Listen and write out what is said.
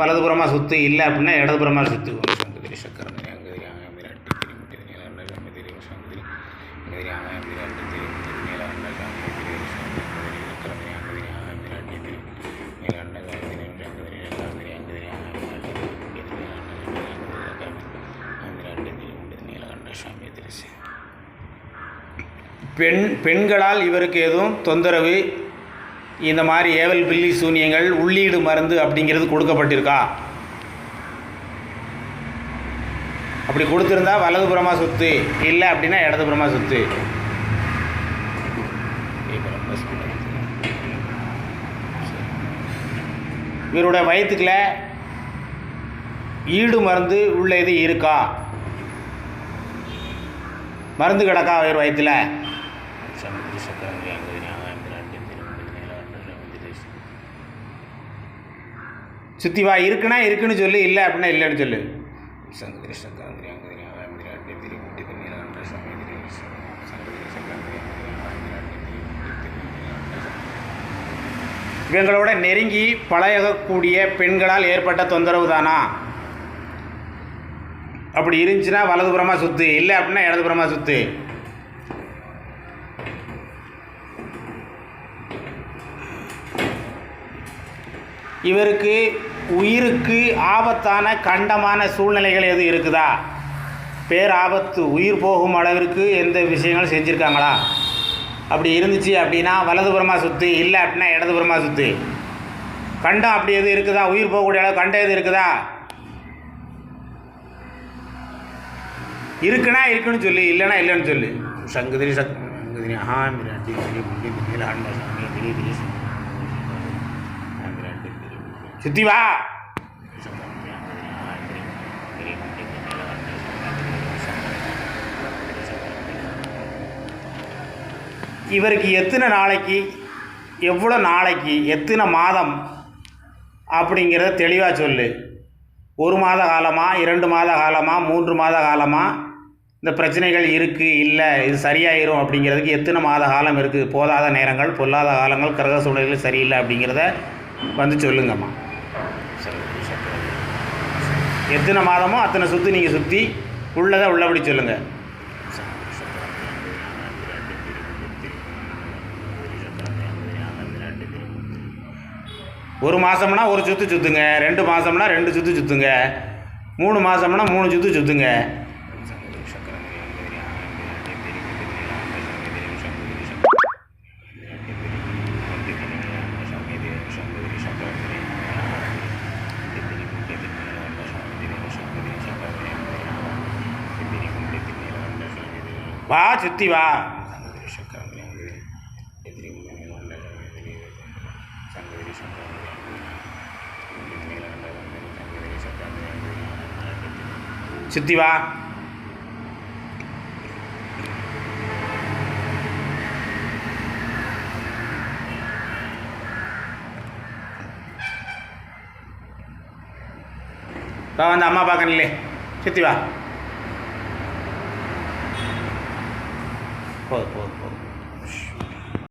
வலதுபுறமாக சுற்று, இல்லை அப்படின்னா இடதுபுறமாக சுற்று. பெண்களால் இவருக்கு எதுவும் தொந்தரவு, இந்த மாதிரி ஏவல் பில்லி சூனியங்கள், உள்ளீடு மருந்து அப்படிங்கிறது கொடுக்கப்பட்டிருக்கா? அப்படி கொடுத்துருந்தா வலதுபுறமாக சுற்று, இல்லை அப்படின்னா இடதுபுறமாக சுற்று. இவருடைய வயிற்றுக்குள்ள ஈடு மருந்து உள்ள இது இருக்கா? மருந்து கிடக்கா இவர் வயிற்றில்? சுற்றி வா. இருக்குன்னா இருக்குன்னு சொல்லு, இல்லை அப்படின்னா இல்லைன்னு சொல்லு. இவங்களோட நெருங்கி பழகக்கூடிய பெண்களால் ஏற்பட்ட தொந்தரவு தானா? அப்படி இருந்துச்சுன்னா வலதுபுறமாக சுற்று, இல்லை அப்படின்னா இடதுபுறமாக சுற்று. இவருக்கு உயிருக்கு ஆபத்தான கண்டமான சூழ்நிலைகள் எதுவும் இருக்குதா? பேராபத்து, உயிர் போகும் அளவிற்கு எந்த விஷயங்களும் செஞ்சுருக்காங்களா? அப்படி இருந்துச்சு அப்படின்னா வலதுபுறமாக சுற்று, இல்லை அப்படின்னா இடதுபுறமாக சுற்று. கண்டம் அப்படி எதுவும் இருக்குதா? உயிர் போகக்கூடிய அளவு கண்டம் எது இருக்குதா? இருக்குன்னா இருக்குன்னு சொல்லு, இல்லைன்னா இல்லைன்னு சொல்லு. சங்குதிரி சங்குதிரி சுற்றி வா. இவருக்கு எத்தனை நாளைக்கு, எவ்வளோ நாளைக்கு, எத்தனை மாதம் அப்படிங்கிறத தெளிவாக சொல்லு. 1 மாத காலமா, 2 மாத காலமா, 3 மாத காலமா இந்த பிரச்சனைகள் இருக்குது, இல்லை இது சரியாயிரும் அப்படிங்கிறதுக்கு எத்தனை மாத காலம் இருக்குது? போதாத நேரங்கள், பொல்லாத காலங்கள், கிரக சூழ்நிலைகள் சரியில்லை அப்படிங்கிறத வந்து சொல்லுங்கம்மா. எத்தனை மாதமோ அத்தனை சுற்றி நீங்கள் சுற்றி உள்ளதை உள்ளபடி சொல்லுங்கள். ஒரு மாதம்னா ஒரு சுற்று சுற்றுங்க, 2 மாதம்னா 2 சுற்று சுற்றுங்க, 3 மாதம்னா 3 சுற்று சுற்றுங்க. வா, சுற்றி வா. சுற்றி வா. வா, வந்து அம்மா பார்க்கணும்லே. சுற்றி வா. போதும் போதும்.